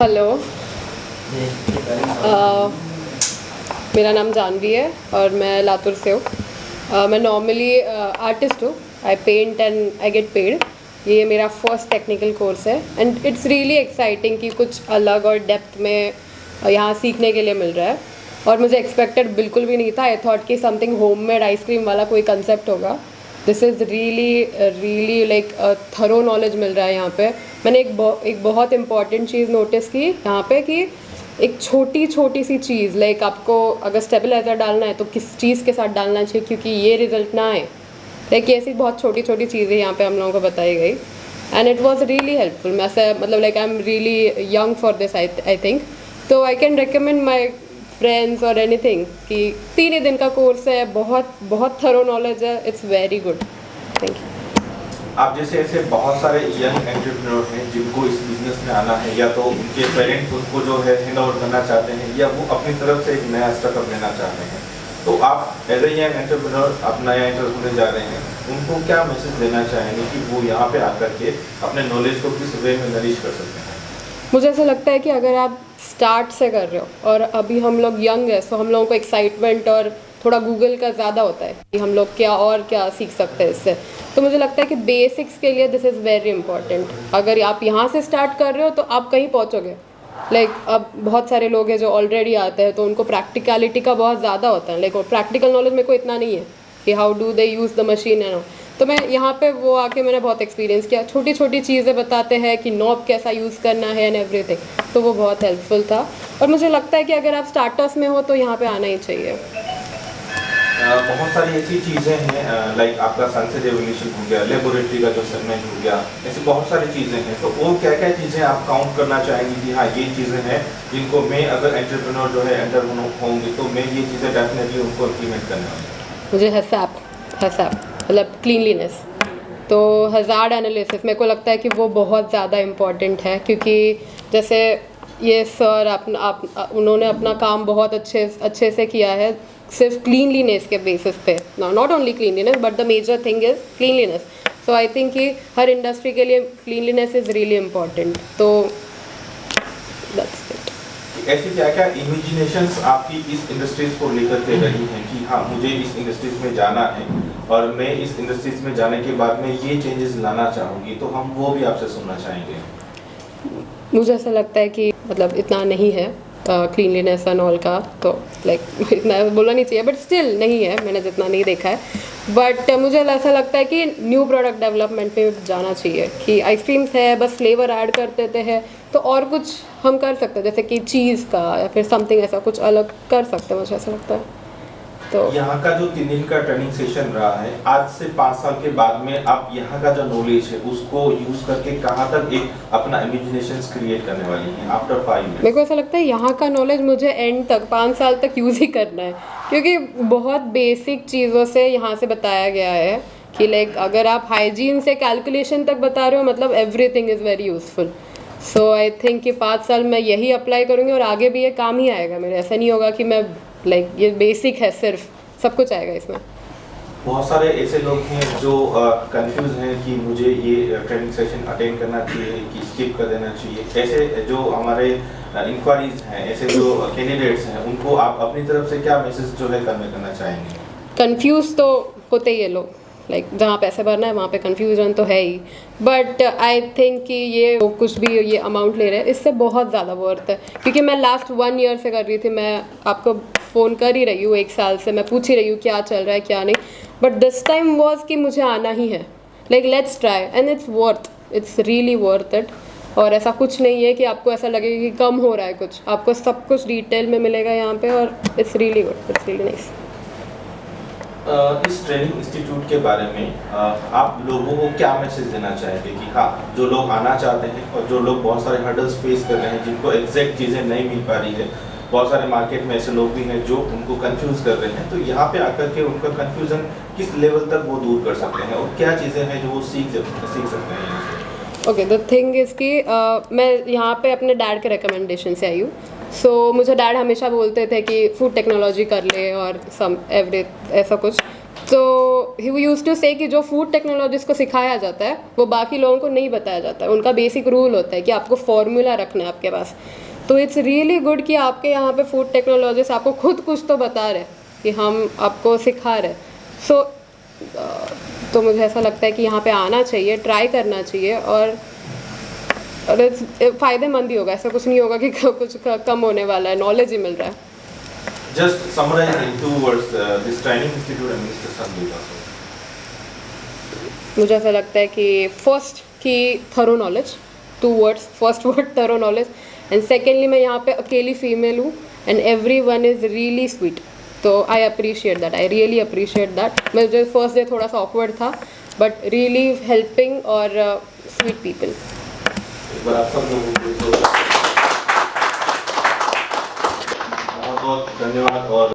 Hello. मेरा नाम जानवी है और मैं लातूर से हूँ। मैं नॉर्मली आर्टिस्ट हूँ। I paint and I get paid. ये मेरा फर्स्ट टेक्निकल कोर्स है एंड इट्स रियली एक्साइटिंग कि कुछ अलग और डेप्थ में यहाँ सीखने के लिए मिल रहा है। और मुझे एक्सपेक्टेड बिल्कुल भी नहीं था। आई थॉट कि समथिंग होममेड आइसक्रीम वाला कोई कंसेप्ट होगा। This is really like thorough knowledge मिल रहा है यहाँ पे। मैंने एक बहुत इम्पॉर्टेंट चीज़ नोटिस की यहाँ पे कि एक छोटी छोटी सी चीज़ लाइक आपको अगर स्टेबलाइज़र डालना है तो किस चीज़ के साथ डालना चाहिए क्योंकि ये रिज़ल्ट ना आए। लाइक ऐसी बहुत छोटी छोटी चीज़ें यहाँ पे हम लोगों को बताई गई and it was really helpful. मैं से मतलब like I am really young for this I think. तो I can recommend my friends और एनीथिंग कि 3 ही दिन का कोर्स है। बहुत बहुत थरो नॉलेज है। It's very good. Thank you. आप जैसे ऐसे बहुत सारे यंग एंटरप्रेन्योर हैं जिनको इस बिजनेस में आना है या तो उनके पेरेंट्स उनको जो है हैंड ओवर करना चाहते हैं या वो अपनी तरफ से एक नया स्टार्टअप लेना चाहते हैं, तो आप एज ए यंग एंटरप्रेन्योर आप नया एंटरप्रेन्योर जा रहे हैं, उनको क्या मैसेज देना चाहेंगे कि वो यहाँ पे आकर के अपने नॉलेज को किस वे में नरिश कर सकते हैं? मुझे ऐसा लगता है कि अगर आप स्टार्ट से कर रहे हो और अभी हम लोग यंग है तो हम लोगों को एक्साइटमेंट और थोड़ा गूगल का ज़्यादा होता है कि हम लोग क्या सीख सकते हैं इससे। तो मुझे लगता है कि बेसिक्स के लिए दिस इज़ वेरी इंपॉर्टेंट। अगर आप यहाँ से स्टार्ट कर रहे हो तो आप कहीं पहुँचोगे। लाइक अब बहुत सारे लोग हैं जो ऑलरेडी आते हैं तो उनको प्रैक्टिकलिटी का बहुत ज़्यादा होता है। लाइक प्रैक्टिकल नॉलेज मेरे को इतना नहीं है कि how do they use the machine and. तो मैं यहाँ पे वो आके मैंने बहुत एक्सपीरियंस किया। छोटी छोटी चीज़ें बताते हैं कि नॉब कैसा यूज़ करना है एंड एवरीथिंग। तो वो बहुत हेल्पफुल था और मुझे लगता है कि अगर आप स्टार्टर्स में हो तो यहाँ पे आना ही चाहिए। बहुत सारी ऐसी चीज़ें हैं लाइक आपका सनसेट रेवोल्यूशन हो गया, लेबोरेटरी का जो सेगमेंट हो गया, ऐसी बहुत सारी चीज़ें हैं। तो वो क्या क्या चीज़ें आप काउंट करना चाहेंगी कि हाँ ये चीज़ें हैं जिनको मैं अगर एंटरप्रेन्योर जो है एंटरप्रेन्योर होंगी तो मैं ये चीज़ें डेफिनेटली उनको इम्प्लीमेंट करने वाली। मुझे हैसाप मतलब क्लीनलीनेस तो हज़ार्ड एनालिसिस मेरे को लगता है कि वो बहुत ज़्यादा इम्पॉर्टेंट है क्योंकि जैसे ये सर उन्होंने अपना काम बहुत अच्छे से किया है सिर्फ क्लीनलीनेस के बेसिस पे। Not only cleanliness but the major thing is cleanliness. So I think कि हर इंडस्ट्री के लिए क्लीनलीनेस इज़ रियली इम्पॉर्टेंट। तो दैट्स इट। ऐसी क्या क्या इमेजिनेशंस आपकी इस इंडस्ट्रीज को लेकर के रही हैं कि हाँ मुझे इस इंडस्ट्रीज में जाना है और मैं इस इंडस्ट्रीज में जाने के बाद में ये चेंजेस लाना चाहूँगी, तो हम वो भी आपसे सुनना चाहेंगे। मुझे ऐसा लगता है कि मतलब इतना नहीं है क्लीनलीनेस एंड ऑल का। तो लाइक इतना बोलना नहीं चाहिए बट स्टिल नहीं है। मैंने जितना नहीं देखा है बट मुझे ऐसा लगता है कि न्यू प्रोडक्ट डेवलपमेंट में जाना चाहिए कि आइसक्रीम्स है बस फ्लेवर ऐड कर देते हैं तो और कुछ हम कर सकते हैं जैसे कि चीज़ का या फिर समथिंग ऐसा कुछ अलग कर सकते हैं। मुझे ऐसा लगता है। तो यहाँ का जो 3 दिन का ट्रेनिंग सेशन रहा है, आज से 5 साल के बाद में आप यहाँ का जो नॉलेज है उसको यूज करके कहाँ तक एक अपना इमेजिनेशंस क्रिएट करने वाली हैं आफ्टर 5 ईयर्स? मेरे को ऐसा लगता है यहाँ का नॉलेज मुझे एंड तक 5 साल तक यूज़ ही करना है क्योंकि बहुत बेसिक चीज़ों से यहाँ से बताया गया है कि लाइक अगर आप हाइजीन से कैलकुलेशन तक बता रहे हो मतलब everything is very useful. So I think कि 5 साल मैं यही अप्लाई करूँगी और आगे भी ये काम ही आएगा मेरे। ऐसा नहीं होगा कि मैं लाइक ये बेसिक है सिर्फ, सब कुछ आएगा इसमें। बहुत सारे ऐसे लोग हैं जो कंफ्यूज हैं कि मुझे ये ट्रेनिंग सेशन अटेंड करना चाहिए कि स्किप कर देना चाहिए। ऐसे जो हमारे इंक्वायरीज हैं, ऐसे जो कैंडिडेट्स हैं, उनको आप अपनी तरफ से क्या मैसेज जो है कन्वे करना चाहेंगे? कंफ्यूज तो होते ही है लोग। लाइक जहाँ पैसे भरना है वहाँ पे कंफ्यूजन तो है ही बट आई थिंक कि ये कुछ भी ये अमाउंट ले रहे हैं इससे बहुत ज़्यादा वर्थ है क्योंकि मैं लास्ट 1 ईयर से कर रही थी। मैं आपको फ़ोन कर ही रही हूँ 1 साल से, मैं पूछ ही रही हूँ क्या चल रहा है क्या नहीं। बट दिस टाइम वॉज कि मुझे आना ही है। Like let's try and it's really worth it. और ऐसा कुछ नहीं है कि आपको ऐसा लगेगा कि कम हो रहा है कुछ। आपको सब कुछ डिटेल में मिलेगा यहाँ पे और it's really good, it's really nice. इस ट्रेनिंग इंस्टीट्यूट के बारे में आप लोगों को क्या मैसेज देना चाहेंगे कि हाँ जो लोग आना चाहते हैं और जो लोग बहुत सारे हर्डल्स फेस कर रहे हैं, जिनको एग्जैक्ट चीज़ें नहीं मिल पा रही है, बहुत सारे मार्केट में ऐसे लोग भी हैं जो उनको कंफ्यूज कर रहे हैं, तो यहाँ पे आकर के उनका कंफ्यूजन किस लेवल तक वो दूर कर सकते हैं और क्या चीज़ें हैं जो वो सीख सकते हैं? ओके, द थिंग इज़ कि मैं यहाँ पे अपने डैड के रिकमेंडेशन से आई हूँ। सो मुझे डैड हमेशा बोलते थे कि फूड टेक्नोलॉजी कर ले और ऐसा कुछ। तो ही यूज टू से कि जो फूड टेक्नोलॉजिस्ट को सिखाया जाता है वो बाकी लोगों को नहीं बताया जाता है। उनका बेसिक रूल होता है कि आपको फॉर्मूला रखना है आपके पास। तो इट्स रियली गुड कि आपके यहाँ पे फूड टेक्नोलॉजिस्ट आपको खुद कुछ तो बता रहे कि हम आपको सिखा रहे। सो तो मुझे ऐसा लगता है कि यहाँ पे आना चाहिए, ट्राई करना चाहिए, और फ़ायदेमंद ही होगा। ऐसा कुछ नहीं होगा कि कुछ कम होने वाला है, नॉलेज ही मिल रहा है। Just summarize in 2 words this training institute and Mr. Sandeep also. मुझे ऐसा लगता है कि फर्स्ट कि thorough knowledge, 2 words, first word thorough knowledge, and secondly मैं यहाँ पे अकेली फीमेल हूँ and every one is really sweet. तो I appreciate that, I really appreciate that. मुझे फर्स्ट डे थोड़ा सा ऑकवर्ड था बट रियली हेल्पिंग और स्वीट पीपल। एक बार आप सब लोगों को बहुत बहुत धन्यवाद और